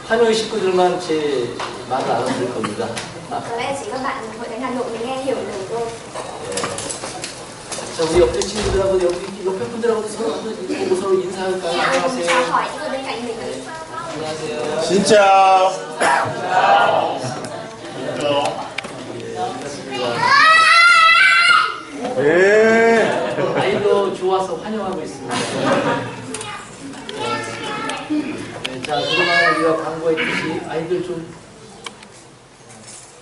하노이 식구들만 제 말을 알아들을 겁니다. Có lẽ chỉ các bạn hội thánh Hà Nội mới nghe hiểu lời tôi. 자, 우리 옆에 친구들하고 여기 옆에 분들하고 서로 한번 보고 서로 인사할까요? Chào 안녕하세요. hỏi những người bên cạnh mình. 안녕하세요. 진짜. 네. 아이도 좋아서 환영하고 있습니다. 네, 자, 그동안 우리가 광고했듯이 아이들 좀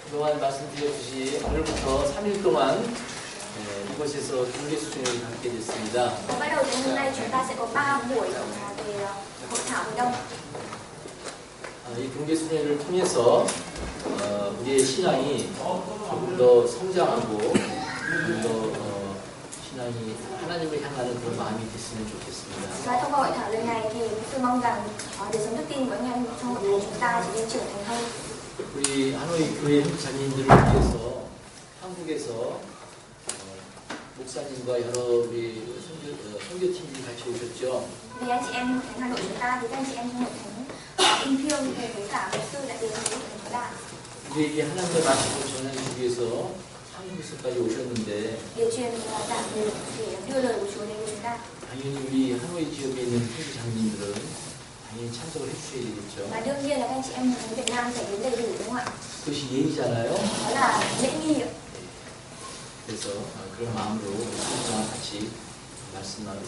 그동안 말씀드렸듯이 오늘부터 3일 동안 이곳에서 공개 수준을 갖게 됐습니다. Bắt đầu từ hôm nay chúng ta sẽ có 3 buổi về hội thảo mùa đông. 이 공개 수련을 통해서 우리의 신앙이 조금 더 성장하고 조금 더 신앙이 하나님을 향하는 그런 마음이 됐으면 좋겠습니다. Và thông qua hội thảo lần này thì tôi mong rằng đời sống đức tin của anh em trong hội thánh chúng ta trở nên trưởng thành hơn. 우리 하노이 교회 자녀님들을 위해서 한국에서 목사님과 여러 우리 선교팀들이 같이 오셨죠. Vì anh chị em hội thánh Hà Nội chúng ta thì các anh chị em trong hội thánh yêu thương cùng với cả mục sư đã đến với hội thánh chúng ta. 우리에게 하나님의 말씀을 전하기 위해서 한국에서까지 오셨는데 Điều truyền là giảng về để đưa lời của Chúa đến với chúng ta. 당연히 우리 하노이 지역에 있는 선교 장님들은 당연히 참석을 해주셔야 되겠죠. Và đương nhiên là các anh chị em ở Việt Nam phải đến đầy đủ đúng không ạ? 그것이 예의잖아요. Đó là lễ nghi ạ. 그래서 그런 마음으로 우리가 같이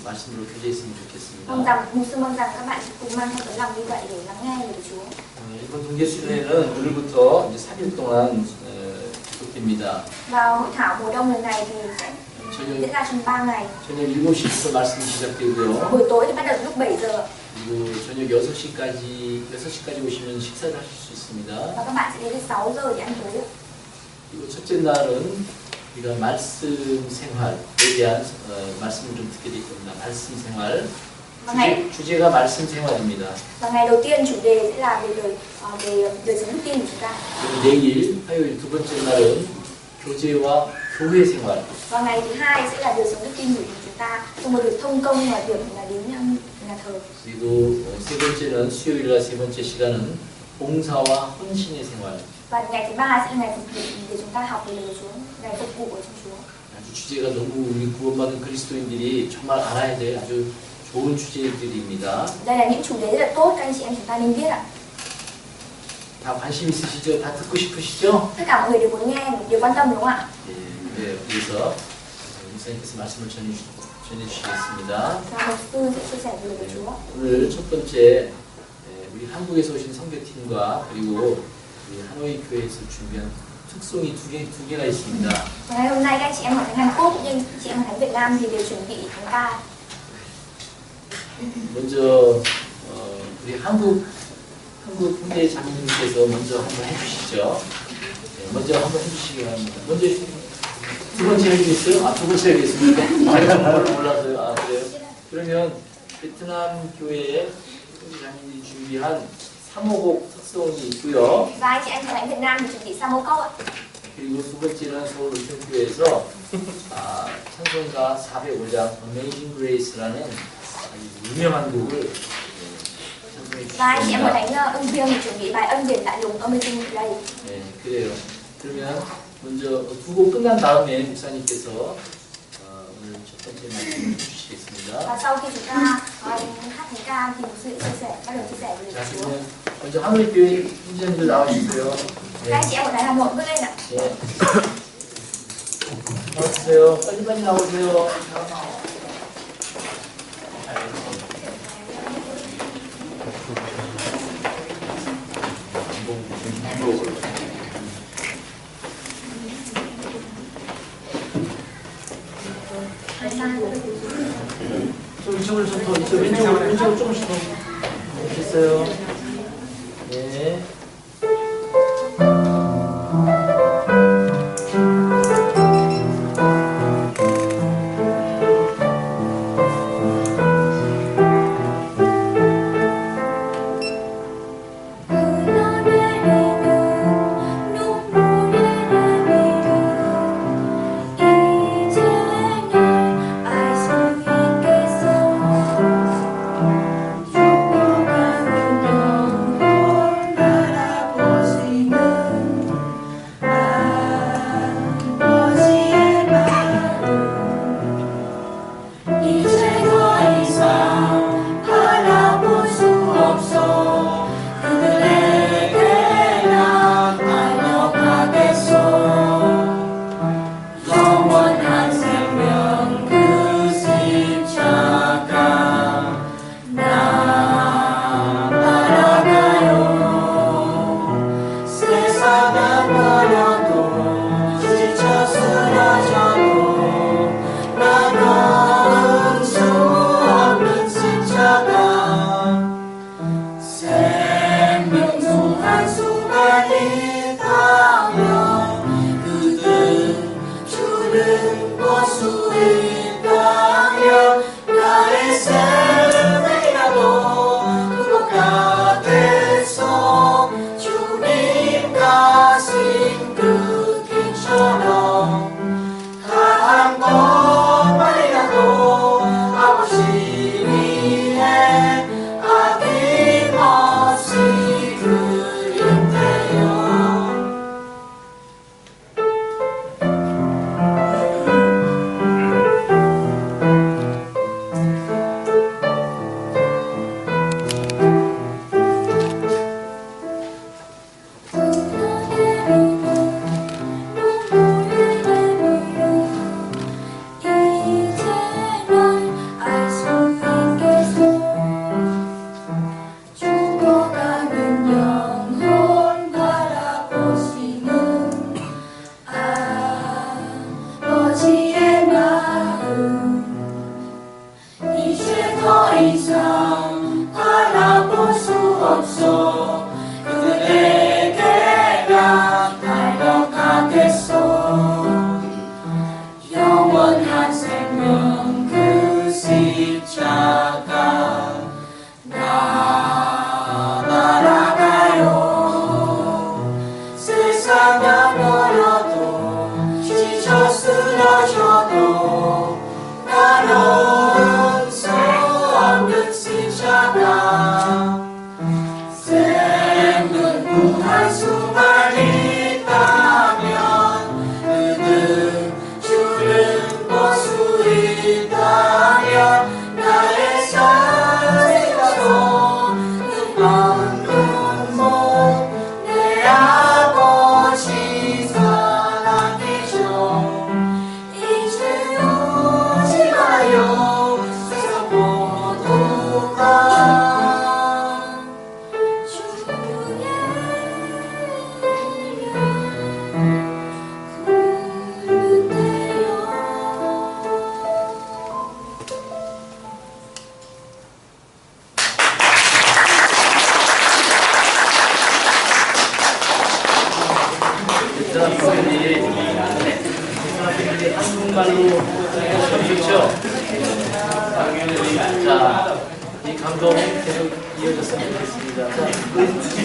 말씀으로 교제했으면 Mong 좋겠습니다. rằng mục sư mong rằng các bạn cùng mang theo tấm lòng như vậy để lắng nghe lời của Chúa. 이번 동계 수련회는 오늘부터 이제 3일 동안 계속됩니다. Vào hội thảo mùa đông lần này thì sẽ diễn ra trong 3 ngày. 저녁 7시부터 말씀이 시작되고요. Buổi tối thì bắt đầu từ lúc 7 giờ 그리고 저녁 6시까지 오시면 식사를 하실 수 있습니다. và các bạn sẽ đến từ 6 giờ để ăn tối. 그리고 첫째 날은 우리가 말씀 생활에 대한 말씀을 좀 듣게 될 겁니다. 말씀 생활. 주제가 말씀 생활입니다. Và ngày đầu tiên chủ đề sẽ là về đời sống đức tin của chúng ta. 그리고 내일 화요일 두 번째 날은 교제와 교회 생활. Và ngày thứ hai sẽ là đời sống đức tin của chúng ta trong một việc thông công và việc là đến nhà thờ. 그리고 세 번째는 수요일과 세 번째 시간은 봉사와 헌신의 생활. Và ngày thứ ba sẽ là ngày phục vụ để chúng ta học về lời Chúa, ngày phục vụ ở trong Chúa. 아주 주제가 너무 우리 구원받은 그리스도인들이 정말 알아야 될 아주 좋은 주제들입니다. Đây là những chủ đề rất là tốt các anh chị em chúng ta nên biết ạ. 다 관심 있으시죠? 다 듣고 싶으시죠? Tất cả mọi người đều muốn nghe, đều quan tâm đúng không ạ? 네, 그래서 목사님께서 말씀을 전해주시겠습니다. Và mục sư sẽ chia sẻ về lời của Chúa. 오늘 첫 번째 우리 한국에서 오신 선교팀과 그리고 우리 하노이 교회에서 준비한 특송이 두 개가 있습니다. Và ngày hôm nay các anh chị em ở Hàn Quốc cũng như chị em ở Việt Nam thì đều chuẩn bị thánh ca. 먼저 우리 한국 홍대 장로님께서 먼저 한번 해주시죠. 네, 먼저 한번 해주시기 바랍니다. 먼저 두 번째 해주겠어요? 두 번째 하겠습니까? 제가 정말 몰라서요. 그래요? 그러면 베트남 교회의 홍대 장로님이 준비한 3호곡 특송이 있고요. Và anh chị em ở Việt Nam thì chuẩn bị Samokok ạ. 그리고 두 번째는 서울 의천교회에서 찬송가 405장 Amazing Grace라는 유명한 곡을 찬송해 Và anh chị em ở 주십니다. Thánh Ưng Viêng thì chuẩn bị bài ân điển lạ lùng Amazing Grace. 네, 그래요. 그러면 먼저 두 곡 끝난 다음에 목사님께서 오늘 첫 번째 말씀을 해주시겠습니다. Và sau khi chúng ta hát thánh ca thì mục sư sẽ bắt đầu chia sẻ về lời 자, Chúa. 그러면 먼저 하노이 교회 인전들 나와주세요. Các anh chị em ở Đài Hà Nội bước lên ạ. 네. 나와주세요. 빨리빨리 나오세요. 좀 이쪽으로 좀 더, 왼쪽으로 조금씩 더. 됐어요. 네. Hãy subscribe cho kênh Ghiền Mì Gõ để không bỏ lỡ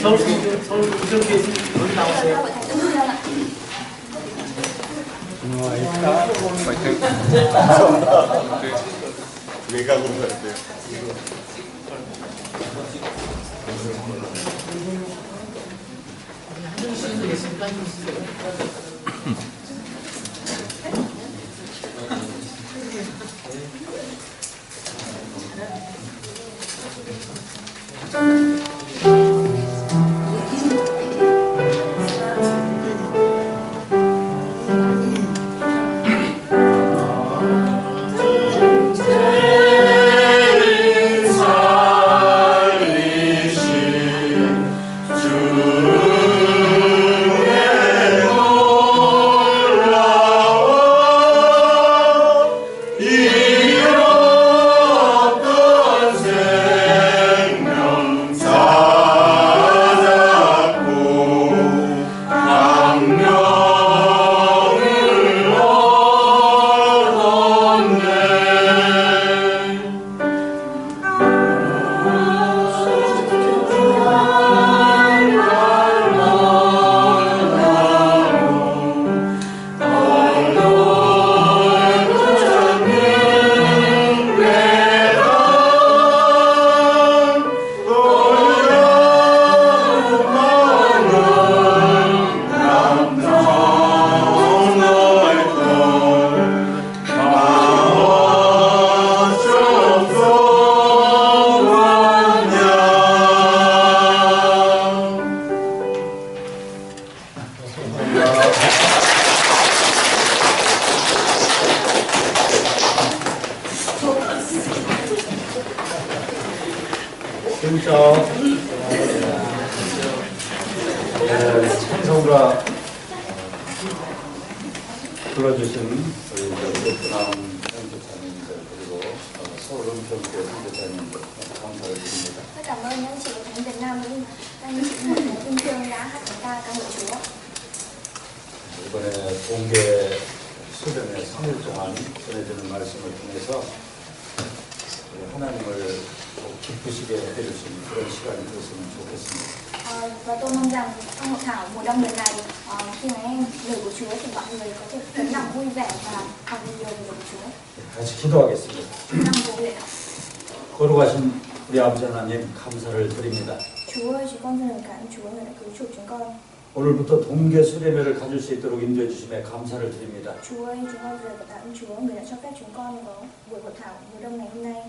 서울 국정교에서 여기 나오세요. hội thánh Tân Hương ạ. 외곽으로 갈게요. 한준 씨는 있으니까 한준 씨. 찬송가 불러주신 우리 베트남 선교사님들 그리고 서울 은평교회 선교사님들 감사를 드립니다. Rất cảm ơn những anh chị của Thánh Việt Nam với các anh chị hội thánh Tân Hương đã hát chúng ta ca ngợi Chúa. 이번에 동계 수련회 3일 동안 전해주는 말씀을 통해서 하나님을 기쁘시게 해줄 수 있는 그런 시간이 됐으면 좋겠습니다. Và tôi mong rằng trong hội thảo mùa đông lần này, khi mà em lời của Chúa thì mọi người có thể tấm lòng vui vẻ và học nhiều về lời của Chúa. 같이 기도하겠습니다. Năm cầu nguyện. 거룩하신 우리 아버지 하나님 감사를 드립니다. Chúa ơi, chúng con xin cảm ơn Chúa người đã cứu chuộc chúng con. 오늘부터 동계 수련회를 가질 수 있도록 인도해 주심에 감사를 드립니다. Chúa ơi, chúng con giờ cảm ơn Chúa người đã cho phép chúng con có buổi hội thảo mùa đông ngày hôm nay.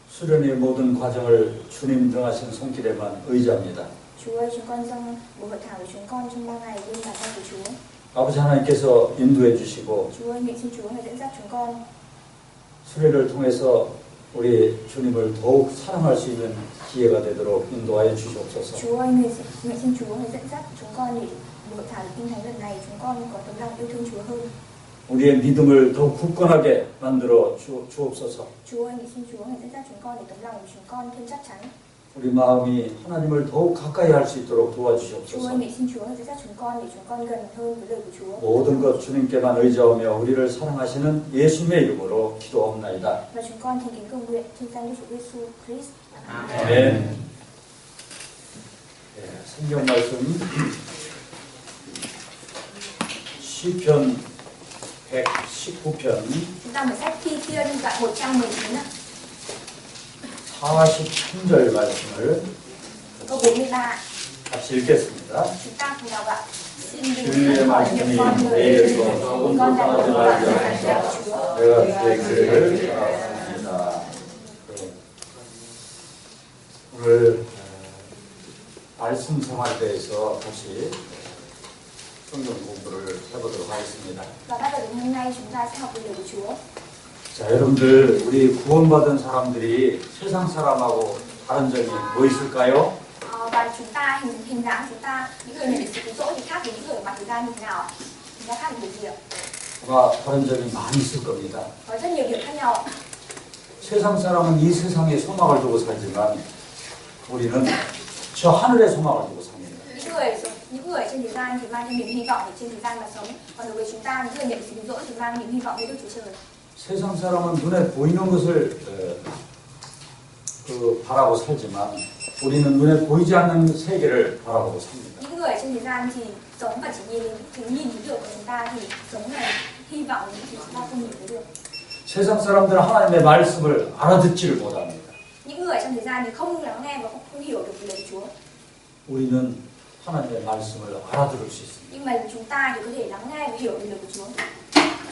수련의 모든 과정을 주님 등하신 손길에만 의지합니다. Chúa ơi, chúng con dâng buổi hội thảo của chúng con trong 3 ngày bên bàn tay của Chúa. 아버지 하나님께서 인도해 주시고 Chúa ơi, nguyện xin Chúa người dẫn dắt chúng con. 수련을 통해서 우리 주님을 더욱 사랑할 수 있는 기회가 되도록 인도하여 주시옵소서. Chúa ơi, nguyện xin Chúa người dẫn dắt chúng con để buổi hội thảo kinh thánh lần này chúng con có tấm lòng yêu thương Chúa hơn. 우리의 믿음을 더욱 굳건하게 만들어 주옵소서. Chúa ơi, nguyện xin Chúa người dẫn dắt chúng con để tấm lòng của chúng con thêm chắc chắn. 우리 마음이 하나님을 더욱 가까이 할 수 있도록 Chúa ơi, 도와주시옵소서. nguyện xin Chúa dẫn dắt chúng con để chúng con gần hơn với lời của Chúa. 모든 것 주님께만 의지하며 우리를 사랑하시는 예수님의 이름으로 기도하옵나이다. Và chúng con thành kính cầu nguyện trên danh Chúa Giêsu Christ. 아멘. 네, 성경 말씀 시편 119편 Chúng ta mở sách Thi Thiên đoạn 119 ạ. 43절 말씀을 Câu 43. 같이 읽겠습니다. Chúng ta cùng đọc ạ. Xin 주님의 đừng hỏi 말씀이 những con người 내일도 con đang 소원도 ở 하지 vào 말지 của 않으시오. Chúa. 내가 그의 길을 따랐습니다. 오늘 말씀 생활대에서 다시 성경 공부를 해보도록 하겠습니다. Và bắt đầu đến hôm nay chúng ta sẽ học về lời của Chúa. 자, 여러분들 우리 구원받은 사람들이 세상 사람하고 다른 점이 뭐 있을까요? Và chúng ta hình dáng chúng ta những người nhận được sự cứu rỗi thì khác với những người ở mặt thế gian như thế nào? Chúng ta khác với điều gì ạ? 아마 다른 점이 많이 있을 겁니다. Có rất nhiều điểm khác nhau ạ. 세상 사람은 이 세상에 소망을 두고 살지만 우리는 저 하늘의 소망을 두고 삽니다. Những người trên thế gian thì mang cái niềm hy vọng để trên thế gian mà sống. Còn đối với chúng ta những người nhận được sự cứu rỗi thì mang niềm hy vọng với Đức Chúa Trời. 세상 사람은 눈에 보이는 것을 바라고 살지만 우리는 눈에 보이지 않는 세계를 바라보고 삽니다. Những người trên thế gian thì sống và chỉ nhìn thấy được của chúng ta thì sống là hy vọng thì chúng ta không nhìn thấy được. 세상 사람들은 하나님의 말씀을 알아듣지를 못합니다. Những người trong thế gian thì không lắng nghe và không hiểu được lời Chúa. 우리는 하나님의 말씀을 알아들을 수 있습니다. Nhưng mà chúng ta thì có thể lắng nghe và hiểu được lời của Chúa.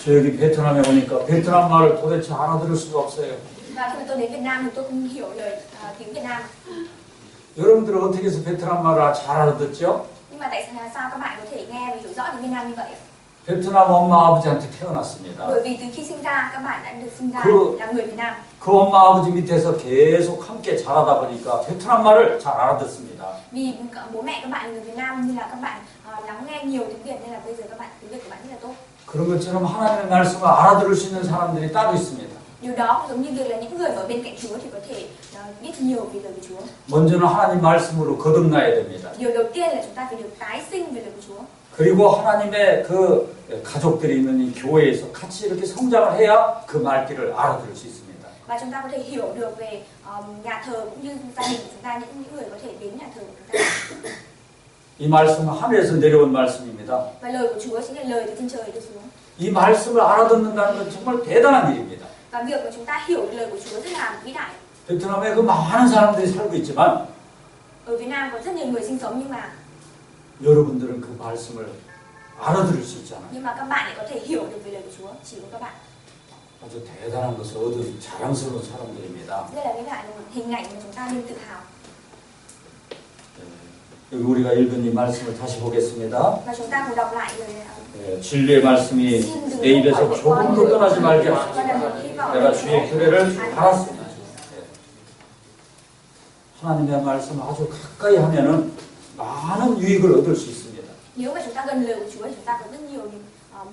저 여기 베트남에 오니까 베트남 말을 도대체 알아들을 수가 없어요. Và khi mà tôi đến Việt Nam thì tôi không hiểu lời tiếng Việt Nam. 여러분들은 어떻게 해서 베트남 말을 잘 알아듣죠? Nhưng mà tại sao các bạn có thể nghe và hiểu rõ tiếng Việt Nam như vậy ạ? 베트남 엄마 아버지한테 태어났습니다. Bởi vì từ khi sinh ra các bạn đã được sinh ra là người Việt Nam. 그 엄마 아버지 밑에서 계속 함께 자라다 보니까 베트남 말을 잘 알아듣습니다. Vì bố mẹ các bạn là người Việt Nam nên là các bạn lắng nghe nhiều tiếng Việt nên là bây giờ các bạn tiếng Việt của bạn rất là tốt. 그런 것처럼 하나님의 말씀을 알아들을 수 있는 사람들이 따로 있습니다. Điều đó cũng giống như việc là những người ở bên cạnh Chúa thì có thể biết nhiều về lời của Chúa. 먼저는 하나님 말씀으로 거듭나야 됩니다. Điều đầu tiên là chúng ta phải được tái sinh về lời của Chúa. 그리고 하나님의 그 가족들이 있는 이 교회에서 같이 이렇게 성장을 해야 그 말귀를 알아들을 수 있습니다. Và chúng ta có thể hiểu được về nhà thờ cũng như gia đình của chúng ta, những người có thể đến nhà thờ của chúng ta. 이 말씀은 하늘에서 내려온 말씀입니다. Và lời của Chúa chính là lời từ trên trời đưa xuống. 이 말씀을 알아듣는다는 건 정말 대단한 일입니다. Và việc mà chúng ta hiểu được lời của Chúa rất là vĩ đại. 베트남에 그 많은 사람들이 살고 있지만 Ở Việt Nam có rất nhiều người sinh sống 여러분들은 그 말씀을 알아들을 수 있잖아요. nhưng mà các bạn lại có thể hiểu được về lời của Chúa, chỉ có các bạn. 아주 대단한 것을 얻은 자랑스러운 사람들입니다. Đây là cái hình ảnh mà chúng ta nên tự hào. 여기 우리가 읽은 이 말씀을 다시 보겠습니다. Và chúng ta cùng đọc lại lời 진리의 말씀이 내 입에서 조금도 떠나지 말게 하소서. 내가 주의 규례를 알았습니다. 하나님의 말씀을 아주 가까이 하면은 많은 유익을 얻을 수 있습니다. Nếu mà chúng ta gần lời của Chúa thì chúng ta có rất nhiều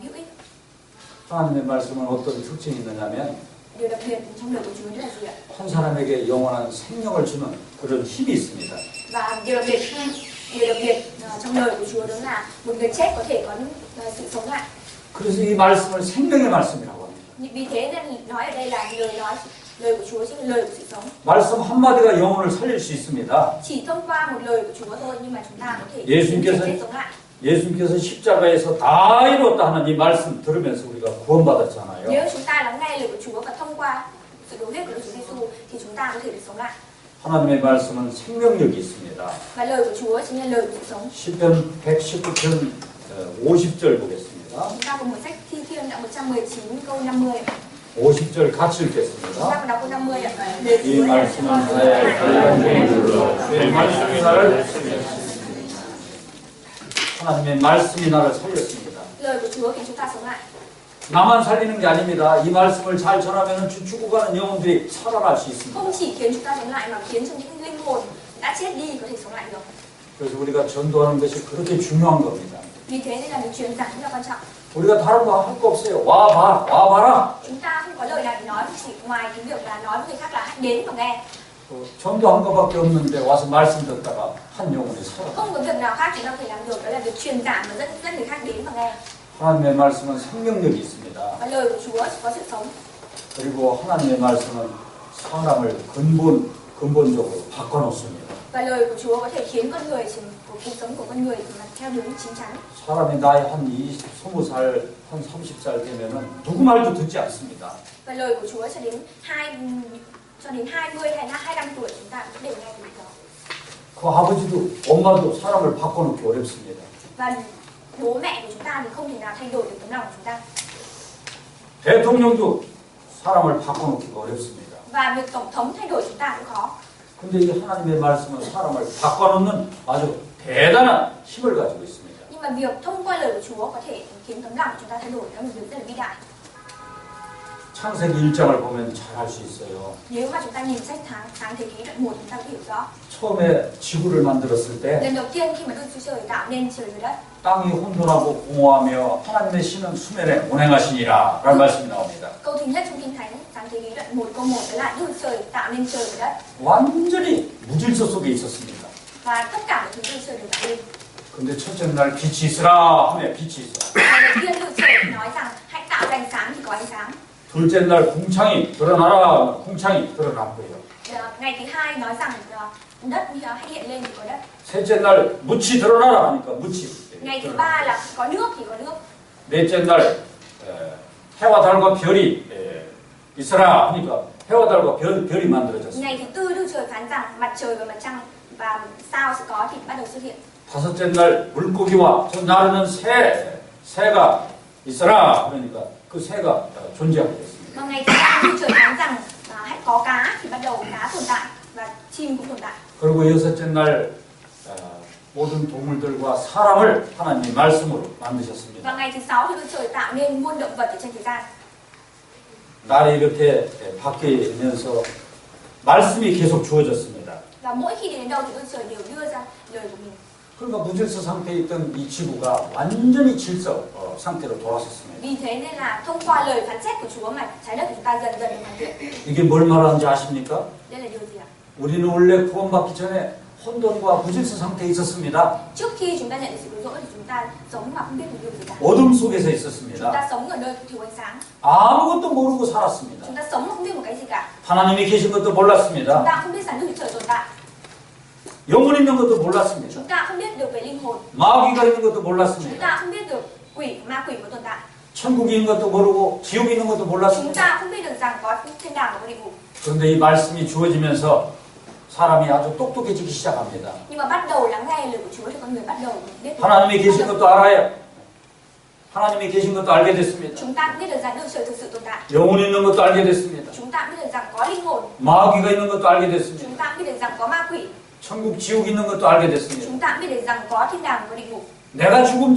hữu ích. 하나님의 말씀은 어떤 특징이 있느냐면 Điều đặc biệt trong lời của Chúa là gì ạ? 한 사람에게 영원한 생명을 주는 그런 힘이 있습니다. Và điều đặc biệt trong lời của Chúa đó là một người chết có thể có sự sống lại. 그래서 이 말씀을 생명의 말씀이라고 합니다. Vì thế nên nói ở đây là lời của Chúa chính là lời của sự sống. 말씀 한마디가 영혼을 살릴 수 있습니다. Chỉ thông qua một lời của Chúa thôi nhưng mà chúng ta có thể chết sống lại. 예수님께서 십자가에서 다 이루었다 하는 이 말씀 들으면서 우리가 구원받았잖아요. Nếu chúng ta lắng nghe lời của Chúa và thông qua sự đổ huyết của Chúa Giêsu thì chúng ta có thể được sống lại. 하나님의 말씀은 생명력이 있습니다. Và lời của Chúa chính là lời của sự sống. 시편 119편 50절 보겠습니다. Chúng ta cùng một sách Thi Thiên đoạn 119 câu 50. 50절 같이 Chúng 읽겠습니다. ta cùng đọc câu 50 ạ. 이 말씀은 나의 권능으로 주의 말씀이 나를 살렸습니다. 하나님의 말씀이 나를 살렸습니다. Lời của Chúa khiến chúng ta sống lại. 나만 살리는 게 아닙니다. 이 말씀을 잘 전하면 죽어가는 영혼들이 살아날 수 있습니다. Không chỉ khiến chúng ta sống lại mà khiến cho những linh hồn đã chết đi có thể sống lại được. 그래서 우리가 전도하는 것이 그렇게 중요한 겁니다. Vì thế nên là việc truyền giảng rất là quan trọng. 우리가 다른 거 할 거 없어요. 와봐라. Chúng ta không có lời nào để nói chỉ ngoài cái việc là nói với người khác là hãy đến và nghe. 전도한 거밖에 없는데 와서 말씀 듣다가 한 영혼이 살아. Không có việc nào khác chúng ta có thể làm được, đó là việc truyền giảng và dẫn người khác đến và nghe. 하나님의 말씀은 생명력이 있습니다. Và lời của Chúa có sự sống. 그리고 하나님의 말씀은 사람을 근본적으로 바꿔놓습니다. Và lời của Chúa có thể khiến con người của cuộc sống của con người mà theo đúng chín chắn. 사람이 나이 한 20살, 한 30살 되면은 누구 말도 듣지 않습니다. Và lời của Chúa cho đến 20 hay là 25 tuổi chúng ta cũng đều nghe được đó. 그 아버지도 엄마도 사람을 바꿔놓기 어렵습니다. Và bố mẹ của chúng ta thì không thể nào thay đổi được tấm lòng của chúng ta. 대통령도 사람을 바꿔놓기가 어렵습니다. Và việc tổng thống thay đổi chúng ta cũng khó. 근데 이 하나님의 말씀은 사람을 바꿔놓는 아주 대단한 힘을 가지고 있습니다. Nhưng mà việc thông qua lời của Chúa có thể khiến tấm lòng của chúng ta thay đổi, đó là một việc rất là vĩ đại. 창세기 1장을 보면 잘 알 수 있어요. Nếu mà chúng ta nhìn sách sáng thế ký đoạn 1 chúng ta có hiểu rõ. 처음에 지구를 만들었을 때 Lần đầu tiên khi mà Đức Chúa Trời tạo nên trời và đất, 땅이 혼돈하고 공허하며 하나님의 신은 수면에 운행하시니라 라는 말씀이 나옵니다. câu thứ nhất trong Kinh Thánh sáng thế ký đoạn 1 câu 1 đó là Đức Chúa Trời tạo nên trời và đất. 완전히 무질서 속에 있었습니다. Và tất cả mọi thứ Đức Chúa Trời đều tạo nên. 근데 첫째 날 빛이 있으라 하면 빛이 있어라. Ngày đầu tiên Đức Chúa Trời nói rằng hãy tạo ra ánh sáng thì có ánh sáng. 둘째 날 궁창이 드러나라, 궁창이 드러났고요. Ngày thứ hai nói rằng đất hãy hiện lên thì có đất. 셋째 날 묻이 드러나라 하니까 묻이. Ngày thứ ba là có nước thì có nước. 넷째 날 해와 달과 별이 있어라 하니까 해와 달과 별이 만들어졌습니다. Ngày thứ tư Đức Trời phán rằng mặt trời và mặt trăng và sao sẽ có thì bắt đầu xuất hiện. 다섯째 날 물고기와 저 나르는 새가 있어라 그러니까 그 새가 존재하게 됐습니다. Và ngày thứ ba Đức Trời phán rằng hãy có cá thì bắt đầu cá tồn tại và chim cũng tồn tại. 그리고 여섯째 날 모든 동물들과 사람을 하나님이 말씀으로 만드셨습니다. Và ngày thứ sáu thì Đức Trời tạo nên muôn động vật ở trên thế gian. 날이 이렇게 바뀌면서 말씀이 계속 주어졌습니다. Và mỗi khi đến đâu thì Đức Trời đều đưa ra lời của mình. 그러니까 무질서 상태에 있던 이 지구가 완전히 질서 상태로 돌아섰습니다. Vì thế nên là thông qua lời phán xét của Chúa mà trái đất của chúng ta dần dần được hoàn thiện. 이게 뭘 말하는지 아십니까? Đây là điều gì ạ? 우리는 원래 구원받기 전에 혼돈과 무질서 상태에 있었습니다. Trước khi chúng ta nhận được sự cứu rỗi thì chúng ta sống mà không biết một điều gì cả. 어둠 속에서 Chúng 있었습니다. ta sống ở nơi thiếu ánh sáng. 아무것도 모르고 살았습니다. Chúng ta sống mà không biết một cái gì cả. 하나님이 계신 것도 Chúng 몰랐습니다. ta không biết rằng Đức Chúa Trời tồn tại. 영혼 있는 것도 몰랐습니다. Chúng ta không biết được về linh hồn. 마귀가 있는 것도 Chúng 몰랐습니다. ta không biết được ma quỷ có tồn tại. 천국이 있는 것도 모르고 지옥이 있는 것도 Chúng 몰랐습니다. ta không biết được rằng có thiên đàng và có địa ngục. 그런데 이 말씀이 주어지면서 사람이 아주 똑똑해지기 시작합니다. Nhưng mà bắt đầu lắng nghe lời của Chúa thì con người bắt đầu biết. 하나님이 계신 것도 알아요. 하나님이 계신 것도 알게 됐습니다. Chúng ta cũng biết được rằng Đức Trời thực sự tồn tại. 영혼 있는 것도 알게 됐습니다. Chúng ta cũng biết được rằng có linh hồn. 마귀가 있는 것도 알게 됐습니다. Chúng ta cũng biết được rằng có ma quỷ. 천국 지옥 있는 것도 알게 됐습니다. Chúng ta cũng biết được rằng có thiên đàng và có địa ngục. 내가 지금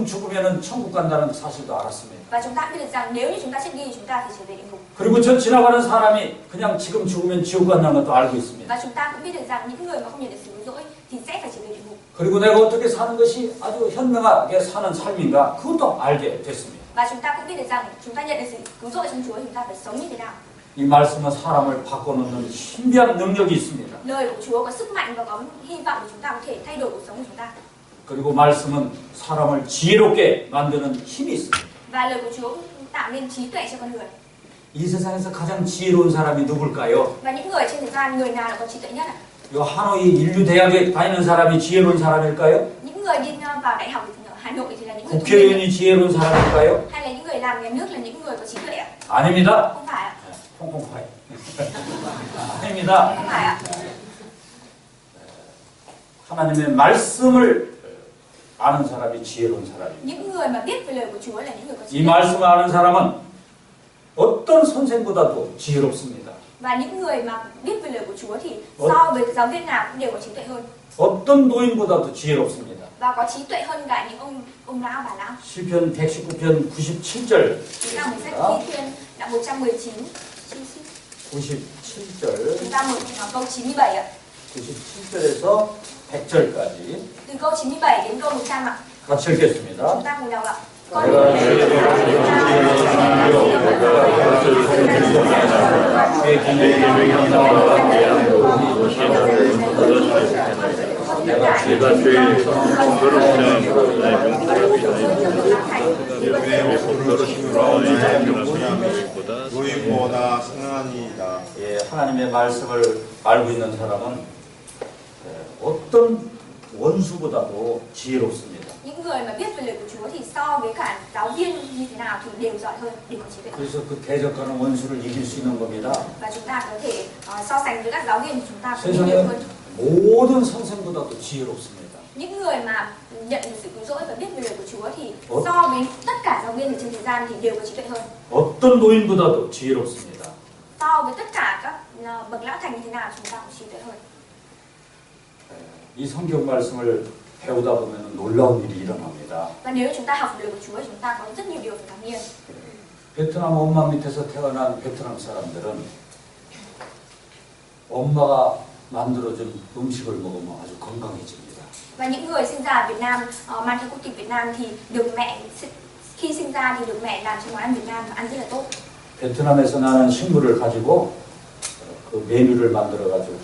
죽으면은 천국 간다는 사실도 알았습니다. Và chúng ta cũng biết được rằng nếu như chúng ta chết đi chúng ta thì trở về địa ngục. 그리고 저 지나가는 사람이 그냥 지금 죽으면 지옥 간다는 것도 알고 있습니다. Và chúng ta cũng biết được rằng những người mà không nhận được sự cứu rỗi thì sẽ phải trở về địa ngục. 그리고 내가 어떻게 사는 것이 아주 현명하게 사는 삶인가 그것도 알게 됐습니다. Và chúng ta cũng biết được rằng chúng ta nhận được sự cứu rỗi trong Chúa thì chúng ta phải sống như thế nào. 이 말씀은 사람을 바꿔놓는 신비한 능력이 있습니다. Lời của Chúa có sức mạnh và có hy vọng để chúng ta có thể thay đổi cuộc sống của chúng ta. 그리고 말씀은 사람을 지혜롭게 만드는 힘이 있습니다. Và lời của Chúa cũng tạo nên trí tuệ cho con người. 이 세상에서 가장 지혜로운 사람이 누굴까요? Và những người trên thế gian người nào là có trí tuệ nhất ạ? 요 하노이 인류 대학에 다니는 사람이 지혜로운 사람일까요? Những người đi vào đại học ở Hà Nội thì là những người thông minh 국회의원이 지혜로운 사람일까요? hay là những người làm nhà nước là những người có trí tuệ ạ? 아닙니다. Không phải ạ. 콩콩파이. 아닙니다. Không phải ạ. 하나님의 말씀을 아는 사람이 지혜로운 사람입니다. Những người mà biết về lời của Chúa là những người có trí 이 tuệ. 말씀을 아는 사람은 어떤 선생보다도 지혜롭습니다. Và những người mà biết về lời của Chúa thì so với giáo viên nào cũng đều có trí tuệ hơn. 어떤 노인보다도 지혜롭습니다. Và có trí tuệ hơn cả những ông lão bà lão. 시편 119편 97절. Chúng ta mở sách Thi Thiên đoạn 119. 97절. Chúng ta mở câu 97 ạ. 97절에서 100절까지 Từ câu 97 đến câu 100 ạ. 같이 읽겠습니다. Chúng ta cùng đọc ạ. 내가 죄의 더러움에 명심으로 노인보다 승하니이다. 예, 하나님의 말씀을 알고 있는 사람은 어떤 원수보다도 지혜롭습니다. Những người mà biết về lời của Chúa thì so với cả giáo viên như thế nào thì đều giỏi hơn, đều có trí tuệ. 그래서 그 대적하는 원수를 이길 수 있는 겁니다. Và chúng ta có thể so sánh với các giáo viên thì chúng ta có nhiều 세상에 hơn. 모든 선생보다도 지혜롭습니다. Những người mà nhận được sự cứu rỗi và biết về lời của Chúa thì so với tất cả giáo viên ở trên thế gian thì đều có trí tuệ hơn. 어떤 노인보다도 지혜롭습니다. So với tất cả các bậc lão thành như thế nào chúng ta có trí tuệ hơn. 이 성경 말씀을 배우다 보면 놀라운 일이 일어납니다. Và nếu chúng ta học lời của Chúa thì chúng ta có rất nhiều điều phải ngạc nhiên. 베트남 엄마 밑에서 태어난 베트남 사람들은 엄마가 만들어준 음식을 먹으면 아주 건강해집니다. Và những người sinh ra ở Việt Nam mang theo quốc tịch Việt Nam thì được mẹ khi sinh ra thì được mẹ làm cho món ăn Việt Nam và ăn rất là tốt. 베트남에서 나는 식물을 가지고 그 메뉴를 만들어 가지고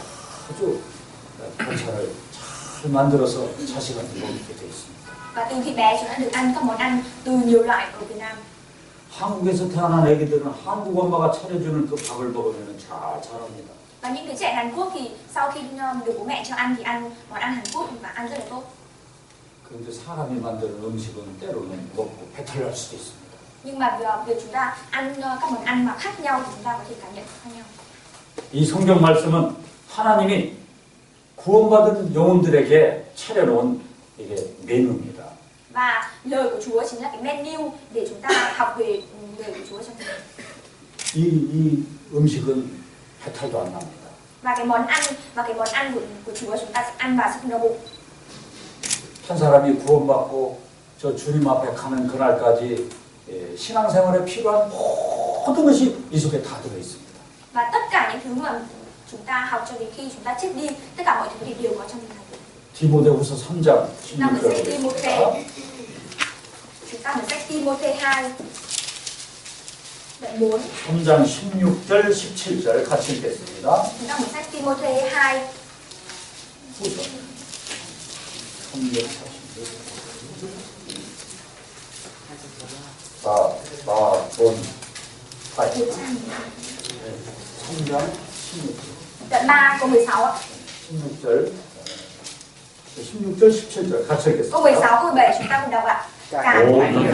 아주 반찬을 잘 만들어서 자식한테 먹게 돼 있습니다. Và từ khi bé chúng đã được ăn các món ăn từ nhiều loại ở Việt Nam. 한국에서 태어난 애기들은 한국 엄마가 차려주는 그 밥을 먹으면 잘 자랍니다. Và những đứa trẻ Hàn Quốc thì sau khi được bố mẹ cho ăn thì ăn món ăn Hàn Quốc và ăn rất là tốt. 그런데 사람이 만드는 음식은 때로는 먹고 배탈 날 수도 있습니다. Nhưng mà việc chúng ta ăn các món ăn mà khác nhau thì chúng ta có thể cảm nhận khác nhau. 이 성경 말씀은 하나님이 구원받은 영혼들에게 차려놓은 이게 메뉴입니다. Và lời của Chúa chính là cái menu để chúng ta học về lời của Chúa trong cuộc đời. 이 음식은 배탈도 안 납니다. Và cái món ăn của Chúa chúng ta sẽ ăn và sẽ không đau bụng. 한 사람이 구원받고 저 주님 앞에 가는 그날까지 신앙생활에 필요한 모든 것이 이 속에 다 들어 있습니다. Và tất cả những thứ mà chúng ta học cho đến khi chúng ta chết đi, tất cả mọi thứ thì đều có trong Kinh Thánh. 디모데후서 3장 Chúng ta mở sách 16절입니다. Ti-mô-thê. Chúng ta mở sách Ti-mô-thê 2 đoạn 4. 3장 16절 17절 같이 읽겠습니다. Chúng ta mở sách Ti-mô-thê 2 346. 4번 8. 3장 16절. đoạn 3 câu 16 ạ. 16절 17절 같이 읽겠습니다. Câu 16 câu 17 chúng ta cùng đọc ạ. Cả 오, mọi người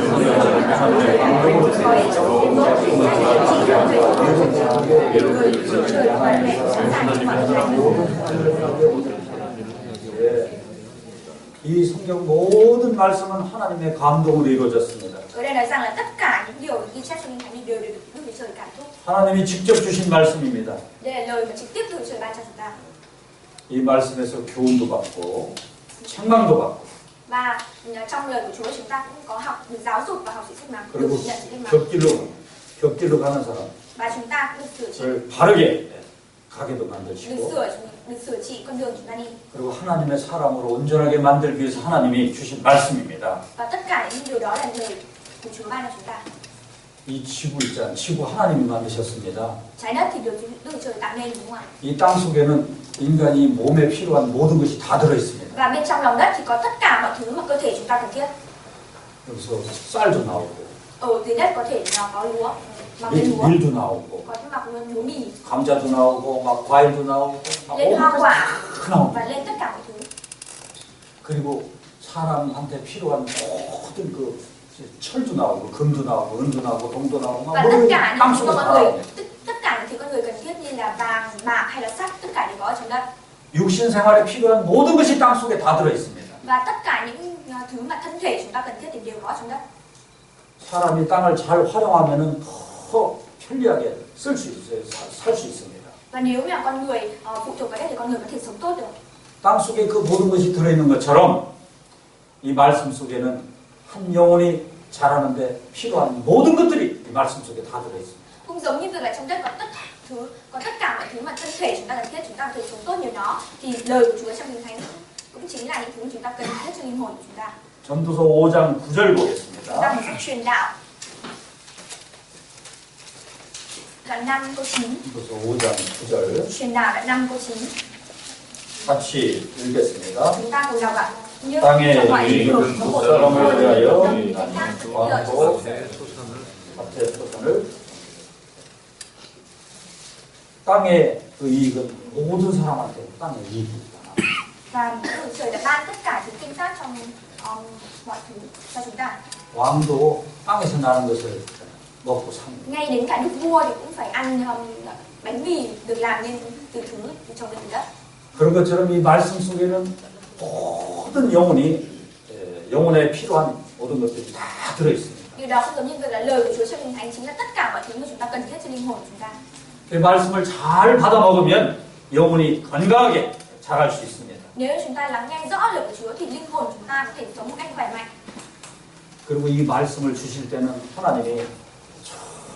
có ích cho tiến bước để gia đình chỉ cần về người Chúa trời và mẹ sẵn sàng cho mọi người. 이 성경 모든 말씀은 하나님의 감동으로 이루어졌습니다. Ở đây nói rằng là tất cả những điều ghi chép trong Kinh Thánh đều được Đức Chúa Trời cảm thúc. 하나님이 직접 주신 말씀입니다. Đây là lời mà trực tiếp Đức Chúa Trời ban cho chúng ta. 이 말씀에서 교훈도 받고 책망도 받고 Và trong lời của Chúa chúng ta cũng có học được giáo dục và học sự sách mắng, được 그리고 nhận sự sách mắng. 곁길로 가는 사람 Và chúng ta cũng được sửa trị, 바르게 가게도 만드시고 được sửa trị con đường chúng ta đi. 그리고 하나님의 사람으로 온전하게 만들기 위해서 하나님이 주신 말씀입니다. Và tất cả những điều đó là lời của Chúa ban cho chúng ta. 이 지구 있잖아요. 지구 하나님이 만드셨습니다. Trái đất thì được Đức Chúa Trời tạo nên đúng không ạ? 이 땅 속에는 인간이 몸에 필요한 모든 것이 다 들어 있습니다. Và bên trong lòng đất thì có tất cả mọi thứ mà cơ thể chúng ta cần thiết. 여기서 쌀도 나오고 Ở dưới đất có thể nó có lúa, mọc lên lúa, 밀도 나오고 có thể mọc lên lúa mì, 감자도 나오고 막 과일도 나오고 막 lên hoa quả 나옵니다. và lên tất cả mọi thứ. 그리고 사람한테 필요한 모든 그 철도 나오고 금도 나오고 은도 나오고 동도 나오고 막 Và tất 모든 cả 땅 những thứ 속에 mà 다 con người, 나옵니다. tất cả những thứ con người cần thiết như là vàng, bạc hay là sắt, tất cả đều có ở trong đất. 육신 생활에 필요한 모든 것이 땅 속에 다 들어 있습니다. Và tất cả những thứ mà thân thể chúng ta cần thiết thì đều có trong đất. 사람이 땅을 잘 활용하면은 더 편리하게 쓸 수 있어요. 살 수 있습니다. Và nếu mà con người phụ thuộc vào đất thì con người có thể sống tốt được. 땅 속에 그 모든 것이 들어 있는 것처럼 이 말씀 속에는 한 영혼이 자라는데 필요한 모든 것들이 이 말씀 속에 다 들어 있습니다. Cũng giống như việc là trong đất có tất cả mọi thứ mà thân thể chúng ta cần thiết, chúng ta có thể sống tốt nhờ nó, thì lời của Chúa trong Kinh Thánh cũng chính là những thứ chúng ta cần thiết cho linh hồn của chúng ta. 전도서 5장 9절 Chúng ta 보겠습니다. phải truyền đạo. Đoạn 5 câu 9. 전도서 5장 9절 Truyền đạo đoạn 5 câu 9. 같이 읽겠습니다. Chúng ta cùng đọc ạ. Như 땅에 trong mọi 이 đường có một 사람을 con người 위하여 tâm cách khác lợi cho 왕고 sự 밭의 소산을 땅의 그 이익은 모든 사람한테 땅의 이익입니다. và Đức Trời đã ban tất cả những kinh tác trong mọi thứ cho chúng ta. 왕도 땅에서 나는 것을 먹고 삽니다. Ngay đến cả đức vua thì cũng phải ăn bánh mì được làm nên từ thứ trồng lên từ đất. 그런 것처럼 이 말씀 속에는 모든 영혼에 필요한 모든 것들이 다 들어 있습니다. Điều đó cũng giống như việc là lời của Chúa trong Kinh Thánh chính là tất cả mọi thứ mà chúng ta cần thiết cho linh hồn của chúng ta. 그 말씀을 잘 받아 먹으면 영혼이 건강하게 자랄 수 있습니다. Nếu chúng ta lắng nghe rõ lời của Chúa thì linh hồn chúng ta có thể sống một cách khỏe mạnh. 그리고 이 말씀을 주실 때는 하나님이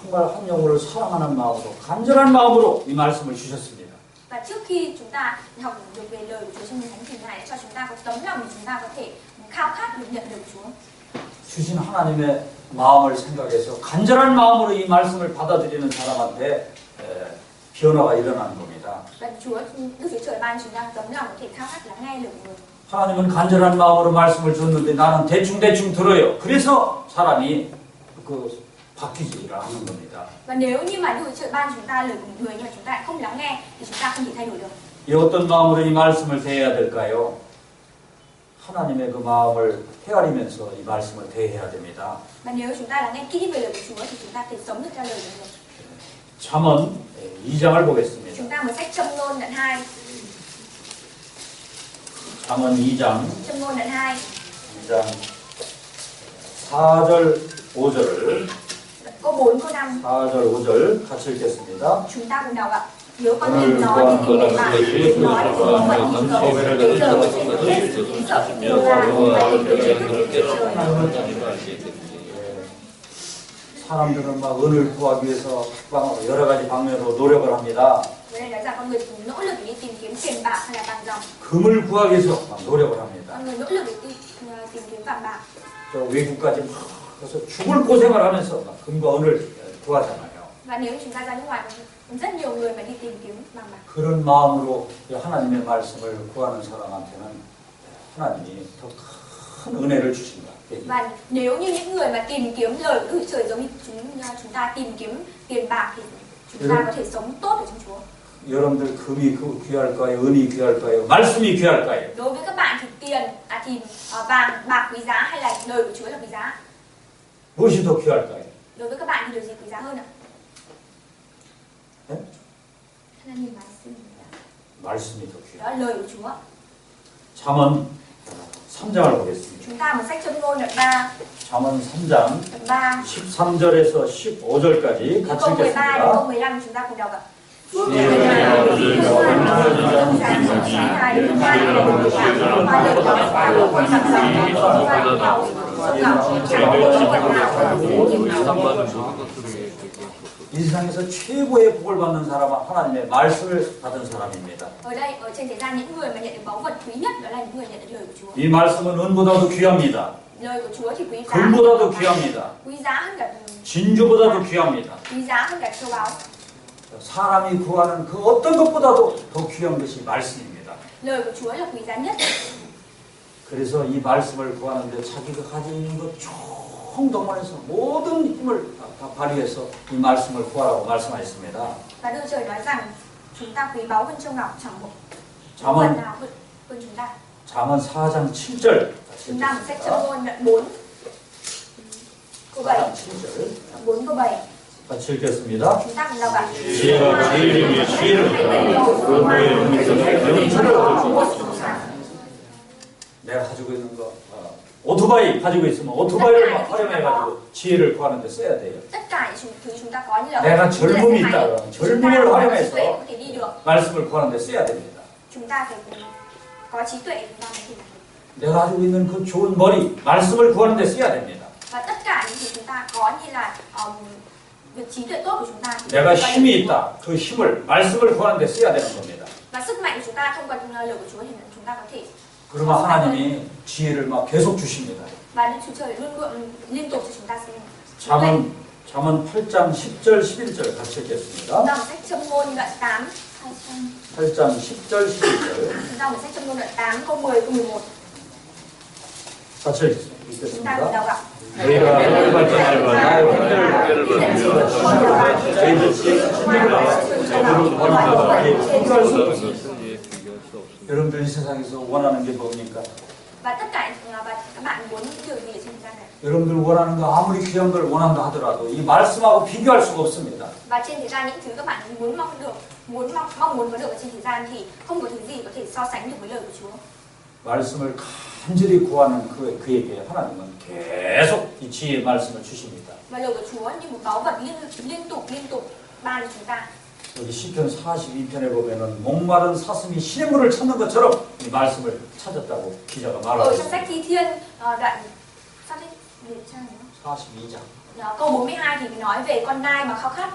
정말 한 영혼을 사랑하는 마음으로 간절한 마음으로 이 말씀을 주셨습니다. Và trước khi chúng ta học được về lời của Chúa trong Kinh Thánh thì Ngài đã cho chúng ta có tấm lòng để chúng ta có thể khao khát được nhận được Chúa. 주신 하나님의 마음을 생각해서 간절한 마음으로 이 말씀을 받아들이는 사람한테 변화가 일어나는 겁니다. Và Đức Chúa Trời ban chúng ta tấm lòng có thể khao khát lắng nghe lời của người. 하나님은 간절한 마음으로 말씀을 줬는데 나는 대충 들어요. 그래서 사람이 그 바뀌지 않는 겁니다. Và nếu như mà Đức Chúa Trời ban chúng ta lời của một người nhưng mà chúng ta lại không lắng nghe thì chúng ta không thể thay đổi được. 이 어떤 마음으로 이 말씀을 대해야 될까요? 하나님의 그 마음을 헤아리면서 이 말씀을 대해야 됩니다. Và nếu chúng ta lắng nghe kỹ về lời của Chúa thì chúng ta thể sống được theo lời của Người. 잠언 2장을 보겠습니다. Chúng ta mở sách Châm ngôn đoạn 2. 잠언 2장 Châm ngôn đoạn 2. 2장 4절 5절을 Câu 4, câu 5. 4절 5절 같이 읽겠습니다. Chúng ta cùng đọc ạ. Nếu con nhìn nói thì tìm người bạn, nói thì có mật nghi ngờ. Bây giờ có thể được hết sự kính sợ, yêu là và tìm kiếm kiến thức của trời. 사람들은 막 은을 구하기 위해서 여러 가지 방면으로 노력을 합니다. Với đây nói rằng con người nỗ lực để đi tìm kiếm tiền bạc hay là vàng ròng. 금을 구하기 위해서 막 노력을 합니다. Con người nỗ lực để tìm kiếm vàng bạc. 저 외국까지 막 가서 죽을 고생을 하면서 막 금과 은을 구하잖아요. Và nếu chúng ta ra nước ngoài rất nhiều người mà đi tìm kiếm vàng bạc. 그런 마음으로 하나님의 말씀을 구하는 사람한테는 하나님이 더 큰 은혜를 주신다. Và nếu như những người mà tìm kiếm lời của Đức Chúa Trời giống như chúng ta tìm kiếm tiền bạc thì chúng ta có thể sống tốt ở trong Chúa. 여러분들 금이 귀할까요? 은이 귀할까요? 말씀이 귀할까요? Đối với các bạn thì vàng bạc quý giá hay là lời của Chúa là quý giá? 무엇이 더 귀할까요? Đối với các bạn thì điều gì quý giá hơn ạ? 네? 하나님 말씀입니다. 말씀이 더 귀해요. Đó là lời của Chúa. 잠언 3장을 보겠습니다. Chúng ta một sách Châm ngôn đoạn 3. 잠언 3장 Đoạn 3. 13절에서 15절까지 Từ 같이 câu 13 đến câu 읽겠습니다. 15 chúng ta cùng đọc ạ. 이 세상에서 최고의 복을 받는 사람은 하나님의 말씀을 받은 사람입니다. Ở đây, ở trên thế gian những người mà nhận được báu vật quý nhất đó là những người nhận được lời của Chúa. 이 말씀은 은보다도 귀합니다. Lời của Chúa thì quý giá. 금보다도 귀합니다. Quý giá hơn cả 진주보다도 귀합니다. quý giá hơn cả châu báu. 사람이 구하는 그 어떤 것보다도 더 귀한 것이 말씀입니다. Lời của Chúa là quý giá nhất. 그래서 이 말씀을 구하는데 자기가 가지고 있는 것 총동원해서 모든 힘을 다 발휘해서 이 말씀을 구하라고 말씀하셨습니다. Và Đức Trời nói rằng chúng ta quý báu hơn châu ngọc, chẳng một 잠언 vật nào hơn chúng ta. 잠언 4장 7절. Chúng ta một sách Châm ngôn đoạn 4 câu 7. 4장 7절. 4 câu 7. 같이 읽겠습니다. Chúng ta cùng đọc ạ. 지혜가 지혜님의 지혜를 내가 가지고 있는 거 오토바이 가지고 있으면 오토바이를 막 활용해가지고 지혜를 구하는데 써야 돼요. Tất cả những thứ chúng ta có như là 내가 젊음이 chúng ta 있다. có 젊음을 trí 활용해서 tuệ có thể đi được. 말씀을 구하는데 써야 됩니다. Chúng ta phải có trí tuệ để chúng ta mới đi được. 내가 가지고 있는 그 좋은 머리 말씀을 구하는데 써야 됩니다. Và tất cả những gì chúng ta có như là việc trí tuệ tốt của chúng ta thì 내가 chúng ta 힘이 được. 있다. 그 힘을 말씀을 구하는데 써야 되는 겁니다. Và sức mạnh của chúng ta thông qua lời của Chúa thì chúng ta có thể. 그러면 하나님이 지혜를 막 계속 주십니다. Và Đức Chúa Trời luôn luôn liên tục cho chúng ta xin. 잠언 8장 10절 11절 같이 읽겠습니다. Chúng ta một sách Châm ngôn đoạn 8. 8장 10절 11절 Chúng ta một sách Châm ngôn đoạn 8 câu 10 câu 11. 같이 Chúng ta cùng 읽겠습니다. đọc ạ. 너희가 하늘 받지 말고 나의 형제를 여러분들 이 세상에서 원하는 게 뭡니까? Và tất cả các bạn muốn những điều gì ở trên thế gian này? 여러분들 원하는 거 아무리 귀한 걸 원한다 하더라도 이 말씀하고 비교할 수가 없습니다. Và trên thế gian những thứ các bạn muốn mong được, mong muốn có được ở trên thế gian thì không có thứ gì có thể so sánh được với lời của Chúa. 말씀을 간절히 구하는 그에게 하나님은 계속 이 지혜의 말씀을 주십니다. Và lời của Chúa như một báu vật liên tục ban cho chúng ta. 여기 시편 42편에 보면은 목마른 사슴이 시냇물을 찾는 것처럼 이 말씀을 찾았다고 기자가 말하고 Ở trong 있습니다. sách Thi Thiên đoạn sao đấy? Điều tra nó. 42장. Câu 42 thì nói về con nai mà khao khát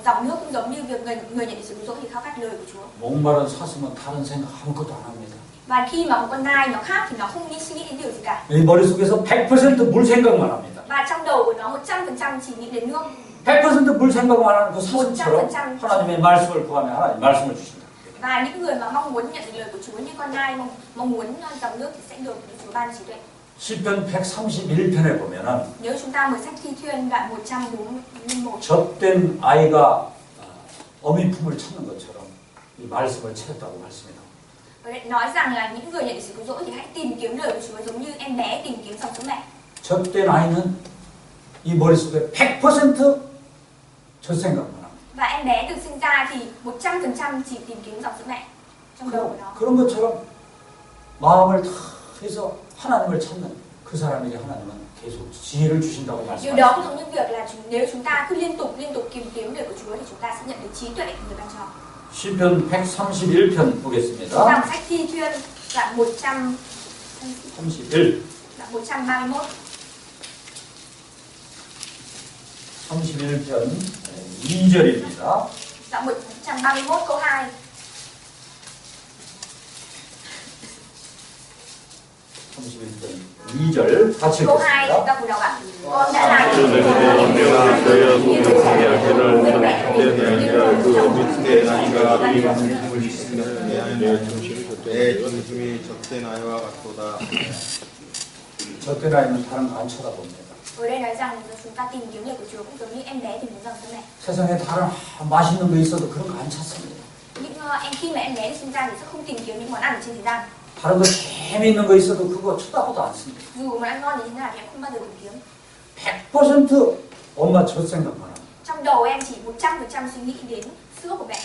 dòng nước cũng giống như việc người nhận được sự cứu rỗi thì khao khát lời của Chúa. 목마른 사슴은 다른 생각 아무것도 안 합니다. Và khi mà một con nai nó khát thì nó không suy nghĩ đến điều gì cả. 이 머릿속에서 100% 물 생각만 합니다. Và trong đầu của nó 100% chỉ nghĩ đến nước. 100% 물 생각만 하는 그 사슴처럼 하나님의 말씀을 구하면 하나님 말씀을 주신다. Và những người mà mong muốn nhận được lời của Chúa như con nai mong muốn dòng nước thì sẽ được Chúa ban trí tuệ. 시편 131편에 보면은 Nếu chúng ta mở sách Thi Thiên đoạn 141, 젖된 아이가 어미 품을 찾는 것처럼 이 말씀을 찾았다고 말씀해요. nói rằng là những người nhận được sự cứu rỗi thì hãy tìm kiếm lời của Chúa giống như em bé tìm kiếm dòng sữa mẹ. 젖된 아이는 이 머릿속에 100% 젖생각만 합니다. Và em bé được sinh ra thì 100% chỉ tìm kiếm dòng sữa mẹ trong đầu của nó. 그런 것처럼 마음을 다 해서 하나님을 찾는 그 사람에게 하나님은 계속 지혜를 주신다고 Điều đó 말씀하셨습니다. cũng giống như việc là nếu chúng ta cứ liên tục tìm kiếm lời của Chúa thì chúng ta sẽ nhận được trí tuệ của người ban cho. 시편 131편 Chúng ta 보겠습니다. đọc sách Thi Thiên đoạn 31, đoạn 131. 31편 2절입니다. Đoạn 131 câu 2. 31편 2절 같이 Câu 2 chúng 읽겠습니다. ta cùng đọc ạ. Con đã làm 그들의 명령을 너희와 공동하게 하기를 그 밑에 아이가 이 말씀을 있으면 내 중심이 젖된 아이와 같도다. 젖된 아이는 다른 거 안 쳐다봅니다. Ở đây nói rằng chúng ta tìm kiếm lời của Chúa cũng giống như em bé tìm kiếm dòng sữa mẹ. 세상에 다른 맛있는 거 있어도 그런 거 안 찾습니다. Khi mà em bé được sinh ra thì sẽ không tìm kiếm những món ăn ở trên thế gian. 다른 거 재미있는 거 있어도 그거 쳐다보도 않습니다. Dù món ăn ngon như thế nào thì em không bao giờ tìm kiếm. 100% 엄마 젖 생각만 합니다. Trong đầu em chỉ 100% suy nghĩ đến sữa của mẹ.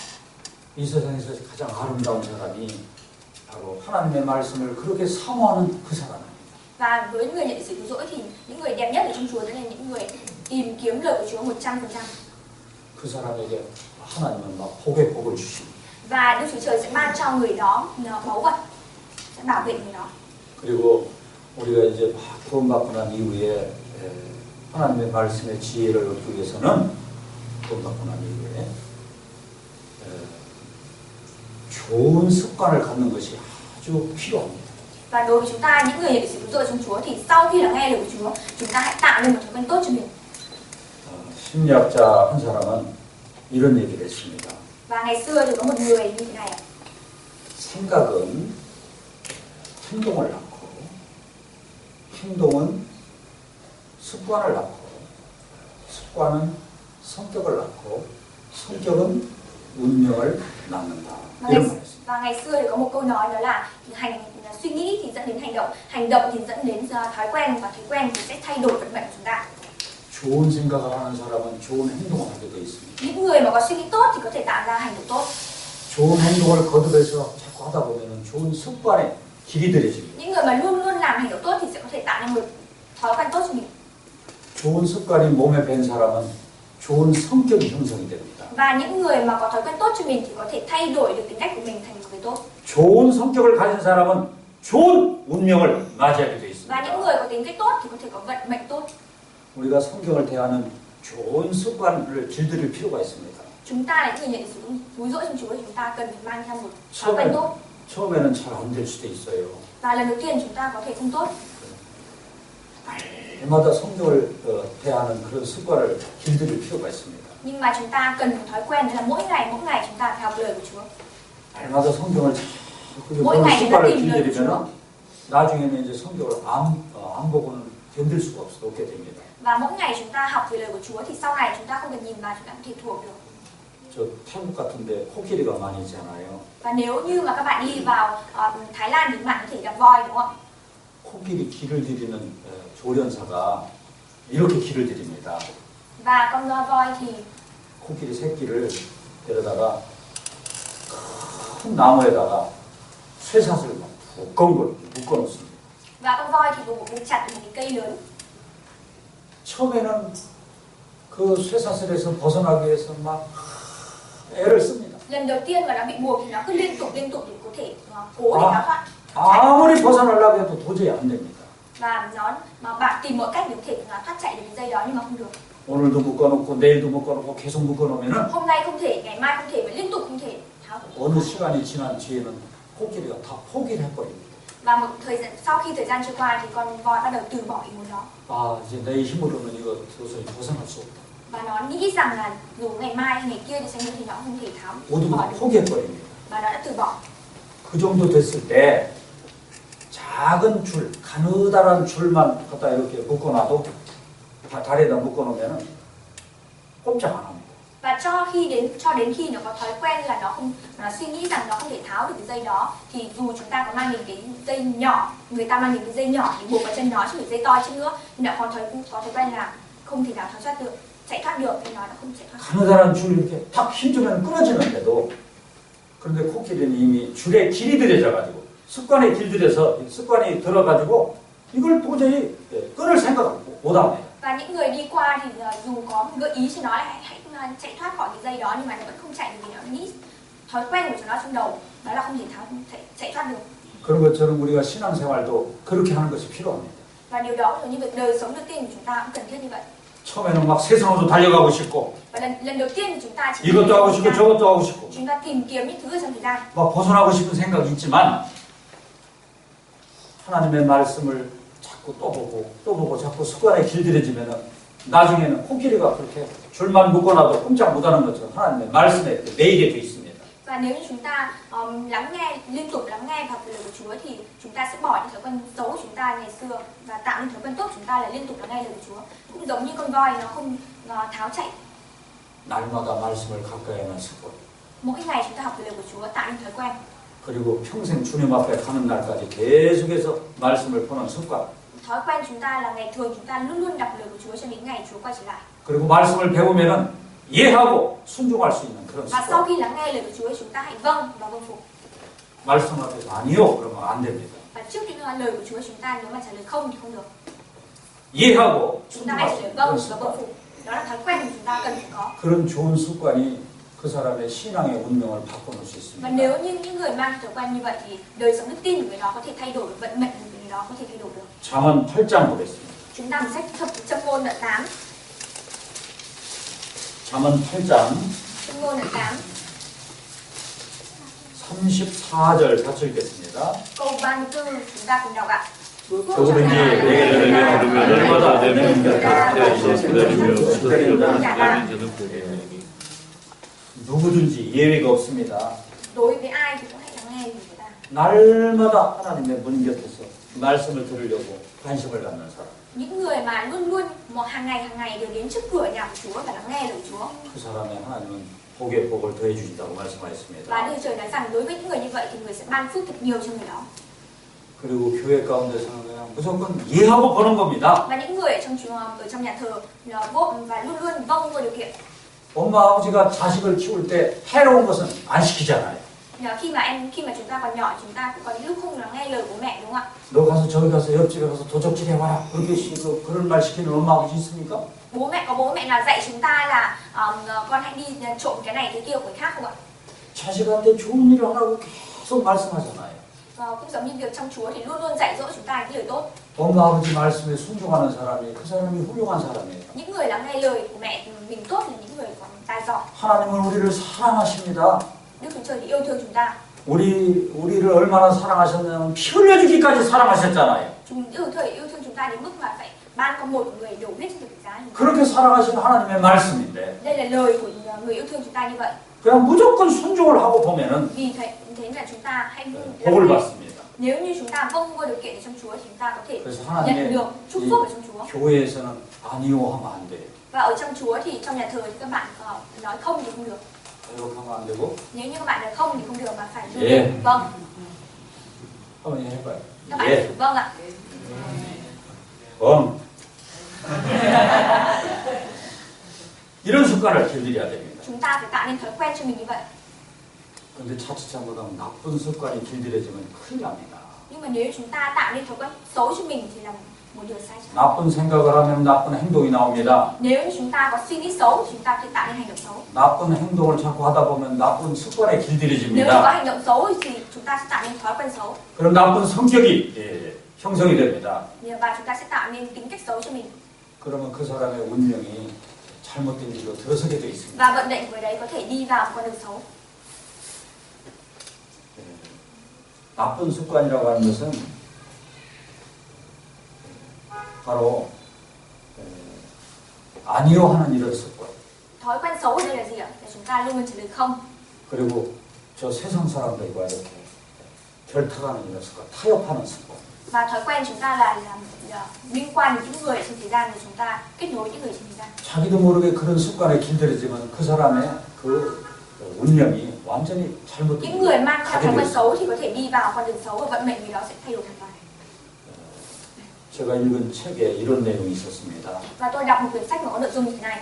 이 세상에서 가장 아름다운 사람이 바로 하나님의 말씀을 그렇게 사모하는 그 사람입니다. Và với người nhận được sự cứu rỗi thì những người đẹp nhất ở trong Chúa đó là những người tìm kiếm lời của Chúa 100%. 그 사람에게 하나님은 막 복의 복을 주십니다. Và Đức Chúa Trời sẽ ban cho người đó báu vật, sẽ bảo vệ người đó. 그리고 우리가 이제 막 구원받고 난 이후에 하나님의 말씀의 지혜를 얻기 위해서는 구원받고 난 이후에 좋은 습관을 갖는 것이 아주 필요합니다. Và đối với chúng ta, những người nhận được sự cứu rỗi trong Chúa thì sau khi là nghe lời của Chúa, chúng ta hãy tạo nên một thói quen tốt cho mình. 심리학자 한 사람은 이런 얘기를 했습니다. Và ngày xưa thì có một người như thế này. 생각은 행동을 낳고 행동은 습관을 낳고 습관은 성격을 낳고 성격은 운명을 낳는다. 이런 말이었습니다. Và ngày xưa thì có một câu nói đó là suy nghĩ thì dẫn đến hành động thì dẫn đến thói quen và thói quen thì sẽ thay đổi vận mệnh của chúng ta. 좋은 생각을 하는 사람은 좋은 행동을 하게 돼 있습니다. Những người mà có suy nghĩ tốt thì có thể tạo ra hành động tốt. 좋은 행동을 거듭해서 자꾸 하다 보면 좋은 습관에 길이 들여집니다. Những người mà luôn luôn làm hành động tốt thì sẽ có thể tạo nên một thói quen tốt cho mình. 좋은 습관이 몸에 밴 사람은 좋은 성격이 형성이 됩니다. Và những người mà có thói quen tốt cho mình thì có thể thay đổi được tính cách của mình thành một người tốt. 좋은 성격을 가진 사람은 좋은 운명을 맞이하게 돼 Và 있습니다. những người có tính cách tốt thì có thể có vận mệnh tốt. 우리가 성경을 대하는 좋은 습관을 길들일 필요가 있습니다. Chúng ta là những người nhận sự cứu rỗi trong Chúa thì chúng ta cần phải mang theo một thói quen tốt. 처음에는 잘 안 될 수도 있어요. Và lần đầu tiên chúng ta có thể không tốt. 날마다 성경을 대하는 그런 습관을 길들일 필요가 있습니다. Nhưng mà chúng ta cần một thói quen đó là mỗi ngày chúng ta phải học lời của Chúa. 날마다 성경을 자꾸 mỗi 보는 ngày chúng ta 습관을 tìm lời của Chúa. 길들이면 나중에는 이제 성경을 안 보고는 견딜 수가 없게 됩니다. Và mỗi ngày chúng ta học về lời của Chúa thì sau này chúng ta không cần nhìn vào chúng ta có thể thuộc được. 저 태국 같은데 코끼리가 많이 있잖아요. Và nếu như mà các bạn đi vào Thái Lan thì bạn có thể gặp voi đúng không? 코끼리 길을 들이는 조련사가 이렇게 길을 들입니다. Và con voi thì 코끼리 새끼를 데려다가 큰 나무에다가 쇠사슬을 막 두꺼운 걸 묶어놓습니다. và con voi thì buộc chặt một cái cây lớn. 처음에는 그 쇠사슬에서 벗어나기 위해서 막 애를 씁니다. Lần đầu tiên mà nó bị buộc thì nó cứ liên tục để có thể cố để nó thoát. 아무리 벗어나려고 해도 도저히 안 됩니다. Và mà bạn tìm mọi cách để có thể thoát chạy được cái dây đó nhưng mà không được. 오늘도 묶어놓고 내일도 묶어놓고 계속 묶어놓으면은 Hôm nay không thể, ngày mai không thể và liên tục không thể tháo. 어느 시간이 지난 뒤에는 코끼리가 다 포기를 해버립니다. Và sau khi thời gian trôi qua thì con voi bắt đầu từ bỏ ý muốn đó. 아 이제 내 힘으로는 이거 도저히 벗어날 수 없다. Và nó nghĩ rằng là dù ngày mai hay ngày kia thì sẽ như thế nó không thể tháo 모두 bỏ 다 được. 포기해버립니다. Và nó đã từ bỏ. 그 정도 됐을 때 잘 작은 줄, 가느다란 줄만 갖다 이렇게 묶어놔도 다리에다 묶어놓으면 꼼짝 안 합니다. Và cho đến khi nó có thói quen là nó suy nghĩ rằng nó không thể tháo được cái dây đó, thì dù chúng ta có mang những cái dây nhỏ, người ta mang những cái dây nhỏ thì buộc vào chân nó, chứ phải dây to chứ nữa, thì nó có thói quen là không thể nào chạy thoát được thì nó không chạy thoát. 가느다란 줄 이렇게 탁 힘주면 끊어지는데도, 그런데 코끼리는 이미 줄에 길이 들여져가지고 습관에 길들여서 습관이 들어가지고 이걸 도저히 끊을 생각을 못합니다. Và những người đi qua thì dù có gợi ý cho nó là hãy chạy thoát khỏi cái dây đó, nhưng mà nó vẫn không chạy, vì nó nghĩ thói quen của nó trong đầu đó là không thể chạy thoát được. 그런 것처럼 우리가 신앙생활도 그렇게 하는 것이 필요합니다. Và điều đó giống như việc đời sống đức tin của chúng ta cũng cần thiết như vậy. 처음에는 막 세상으로 달려가고 싶고 Và lần đầu tiên thì chúng ta chỉ 이것도 하고 싶고 저것도 하고 싶고 chúng ta tìm kiếm những thứ ở trong thế gian. 막 벗어나고 싶은 생각이 있지만 하나님의 말씀을 자꾸 또 보고 자꾸 습관에 길들여지면 나중에는 코끼리가 그렇게 줄만 묶어놔도 꼼짝 못하는 것처럼 하나님의 말씀에 매이게 돼 있습니다. Và nếu như chúng ta liên tục lắng nghe và học lời của Chúa thì chúng ta sẽ bỏ những thói quen xấu của chúng ta ngày xưa và tạo nên thói quen tốt của chúng ta là liên tục lắng nghe lời của Chúa. Cũng giống như con voi nó không tháo chạy. 날마다 말씀을 가까이 하는 습관. Mỗi ngày chúng ta học lời của Chúa tạo nên thói quen. 그리고 평생 주님 앞에 가는 날까지 계속해서 말씀을 보는 습관. Thói quen chúng ta là ngày thường chúng ta luôn luôn đọc lời của Chúa cho đến ngày Chúa quay trở lại. 그리고 말씀을 배우면은 이해하고 순종할 수 있는 그런 Và sau 습관. khi lắng nghe lời của Chúa chúng ta hãy vâng và vâng phục. 말씀 앞에서 아니요 그러면 안 됩니다. Và trước những lời của Chúa chúng ta nếu mà trả lời không thì không được. 이해하고 Chúng ta hãy 순종할 trả 수 lời 있는 vâng 그런 và vâng 습관. phục. Đó là thói quen mà chúng ta cần phải có. 그런 좋은 습관이 그 사람의 신앙의 운명을 바꿔놓을 수 있습니다. Và nếu như những người mang thói quen như vậy thì đời sống đức tin của người đó có thể thay đổi, vận mệnh của người đó có thể thay đổi được. 잠언 8장 보겠습니다. Chúng ta sách Châm ngôn đoạn 8. 잠언 8장 Châm ngôn đoạn 8 34절 같이 읽겠습니다. câu 34 chúng ta cùng đọc ạ. 누구든지 내게 내게 들으면 얼마나 되면 기다리며 기다리면 저는 누구든지 예외가 없습니다. Đối với ai thì cũng hãy lắng nghe người ta. 날마다 하나님의 문 곁에서 말씀을 들으려고 관심을 갖는 사람. Những người mà luôn luôn hàng ngày đều đến trước cửa nhà của Chúa và lắng nghe lời Chúa. 그 사람의 하나님은 복에 복을 더해 주신다고 말씀하셨습니다. Và Đức Trời nói rằng đối với những người như vậy thì người sẽ ban phước thật nhiều cho người đó. 그리고 교회 가운데서는 그냥 무조건 예하고 보는 겁니다. Và những người ở trong nhà thờ và luôn luôn vâng vô điều kiện. 엄마 아버지가 자식을 키울 때 해로운 것은 안 시키잖아요. Khi mà chúng ta còn nhỏ chúng ta cũng có những lúc không lắng nghe lời của mẹ đúng không ạ? 너 가서 저기 가서 옆집에 가서 도적질 해와라. 그렇게 그런 말 시키는 엄마 아버지 있습니까? Có bố mẹ nào dạy chúng ta là con hãy đi trộm cái này cái kia của người khác không ạ? 자식한테 좋은 일을 하라고 계속 말씀하잖아요. Cũng giống như việc trong Chúa thì luôn luôn dạy dỗ chúng ta những lời tốt. 엄마 아버지 말씀에 순종하는 사람이 그 사람이 훌륭한 사람이에요. Những người lắng nghe lời của mẹ mình tốt là những người có tài giỏi. 하나님은 우리를 사랑하십니다. Đức Chúa Trời thì yêu thương chúng ta. 우리를 얼마나 사랑하셨냐면 피 흘려주기까지 사랑하셨잖아요. Đức Trời yêu thương chúng ta đến mức mà phải ban con một của người đổ huyết trên thập giá. 그렇게 사랑하신 하나님의 말씀인데 Đây là lời của người yêu thương chúng ta như vậy. 그냥 무조건 순종을 하고 보면은 Vì thế là chúng ta hãy 복을 받습니다. nếu như chúng ta vâng vô điều kiện trong Chúa thì chúng ta có thể 그래서 nhận 하나님의 được chúc phúc ở trong Chúa. 교회에서는 아니요 하면 안 돼요. Và ở trong Chúa thì trong nhà thờ thì các bạn nói không thì không được. 이렇게 하면 안 되고 Nếu như các bạn nói không thì không được mà phải 예. vâng. 한번 해봐요. Các bạn 예. phải vâng ạ. 이런 습관을 길들여야 됩니다. Chúng ta phải tạo nên thói quen cho mình như vậy. 그런데 자칫 잘못하면 나쁜 습관이 길들여지면 큰일 납니다. Nhưng mà nếu chúng ta tạo nên thói quen xấu cho mình thì là một điều sai trái. 나쁜 생각을 하면 나쁜 행동이 나옵니다. Nếu như chúng ta có suy nghĩ xấu thì chúng ta sẽ tạo nên hành động xấu. 나쁜 행동을 자꾸 하다 보면 나쁜 습관에 Nếu như có 길들여집니다. hành động xấu thì chúng ta sẽ tạo nên thói quen xấu. 그럼 나쁜 성격이 형성이 됩니다. Và chúng ta sẽ tạo nên tính cách xấu cho mình. 그러면 그 사람의 운명이 잘못된 길로 들어서게 돼 있습니다. Và vận mệnh của người đấy có thể đi vào con đường xấu. 나쁜 습관이라고 하는 것은 바로 아니요 하는 이런 습관. Thói quen xấu ở đây là gì ạ? Là chúng ta luôn luôn trả lời không. 그리고 저 세상 사람들과 이렇게 결탁하는 이런 습관, 타협하는 습관. Và thói quen chúng ta là liên quan đến những người ở trên thế gian để chúng ta kết nối những người trên thế gian. 자기도 모르게 그런 습관에 길들여지면 그 사람의 그 운명이 완전히 잘못된 Những người mang theo 가게 thói quen 돼요. xấu thì có thể đi vào con đường xấu và vận mệnh người đó sẽ thay đổi hoàn toàn. 제가 읽은 책에 이런 내용이 있었습니다. Và tôi đọc một quyển sách mà có nội dung như thế này.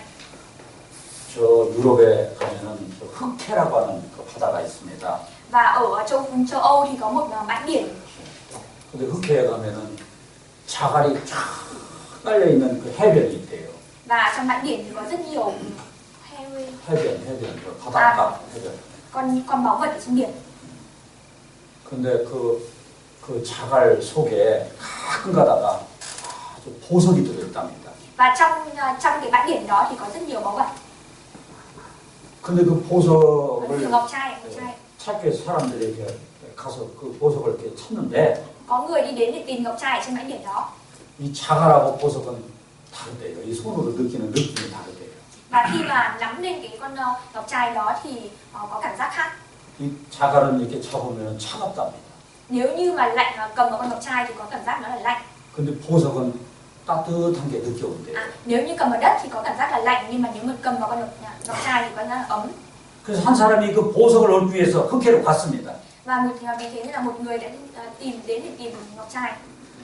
저 유럽에 가면은 그 흑해라고 하는 그 바다가 있습니다. Và ở châu Âu thì có một bãi biển. 근데 흑해에 가면은 자갈이 쫙 깔려 있는 그 해변이 있대요. Và trong bãi biển thì có rất nhiều 해변, 그 바닷가 해변. con báu vật ở trên biển. 근데 그 자갈 속에 가끔 가다가 아주 보석이 들어있답니다. Và trong cái bãi biển đó thì có rất nhiều báu vật. 근데 그 Thường 보석을 ngọc trai. 찾기 위해서 사람들이 이렇게 가서 그 보석을 이렇게 찾는데 Có người đi đến để tìm ngọc trai ở trên bãi biển đó. 이 자갈하고 보석은 다르대요. 이 손으로 느끼는 느낌이 다르대요. Và khi mà nắm lên cái con ngọc trai đó thì có cảm giác khác. 이 자갈은 이렇게 잡으면 차갑답니다. Nếu như mà lạnh cầm vào con ngọc trai thì có cảm giác nó là lạnh. 근데 보석은 따뜻한 게 느껴온대요. Nếu như cầm vào đất thì có cảm giác là lạnh, nhưng mà nếu mà cầm vào con ngọc trai thì có cảm giác là ấm. 그래서 한 사람이 그 보석을 얻기 위해서 흑해로 갔습니다. Và vì thế nên là một người đã tìm đến để tìm ngọc trai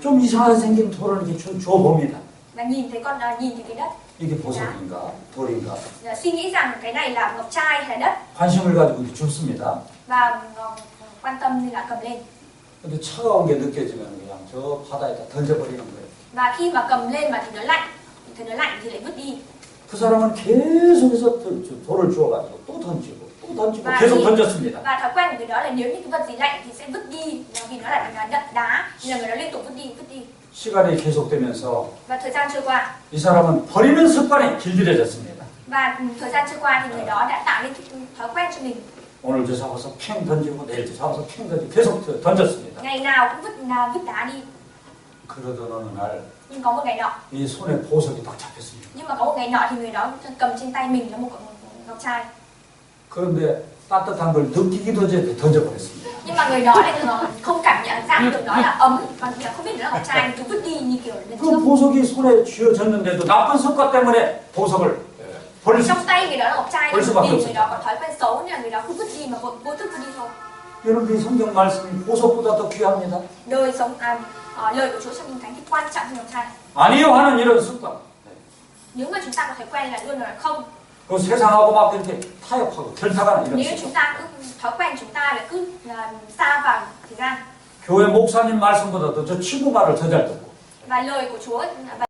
좀 이상하게 생긴 돌을 이렇게 줘 봅니다. và nhìn thấy cái đất. 이게 보석인가 돌인가 Suy nghĩ rằng cái này là ngọc trai hay là đất 관심을 가지고 이렇게 줍습니다. và quan tâm nên là cầm lên. 근데 차가운 게 느껴지면 그냥 저 바다에다 던져버리는 거예요. Và khi mà cầm lên mà thấy nó lạnh thì lại vứt đi. 그 사람은 계속해서 돌을 주워가지고 또 던지고 계속 던졌습니다. Và thói quen của người đó là nếu như cái vật gì lạnh thì sẽ vứt đi, vì nó là đất đá nên là người đó liên tục vứt đi. 시간이 계속되면서 Và thời gian trôi qua 이 사람은 버리는 습관에 길들여졌습니다. và thời gian trôi qua thì người đó đã tạo nên cái thói quen cho mình. 오늘도 잡아서 팽 던지고 내일도 잡아서 팽 던지고 계속 던졌습니다. Ngày nào cũng vứt đá đi. 그러던 어느 날 이 Nhưng có một ngày nọ, 손에 보석이 딱 잡혔습니다. nhưng mà có một ngày nọ thì người đó cầm trên tay mình là một ngọc trai. 그런데 따뜻한 걸 느끼기도 전에 던져버렸습니다. Nhưng mà người đó lại không cảm nhận giác được nó là ấm, còn không biết nó là ngọc trai thì cứ vứt đi như kiểu lần 그 trước. 보석이 손에 쥐어졌는데도 나쁜 습관 때문에 보석을 버릴 수 Trong tay người đó là ngọc trai, nhưng 벌써 mà vì 바뀌었어요. người đó có thói quen xấu nên là người đó cứ vứt đi mà vô thức vứt đi thôi. 여러분 이 성경 말씀이 보석보다 더 귀합니다. Lời của Chúa trong Kinh Thánh thì quan trọng hơn ngọc trai. 아니요 하는 이런 습관. Nếu mà chúng ta có thói quen là luôn là không, 그 세상하고 막 이렇게 타협하고 결탁하는 이런 nếu 습관. chúng ta cứ thói quen chúng ta là cứ xa vào thời gian 교회 목사님 말씀보다도 저 친구 말을 더 잘 듣고 và lời của Chúa và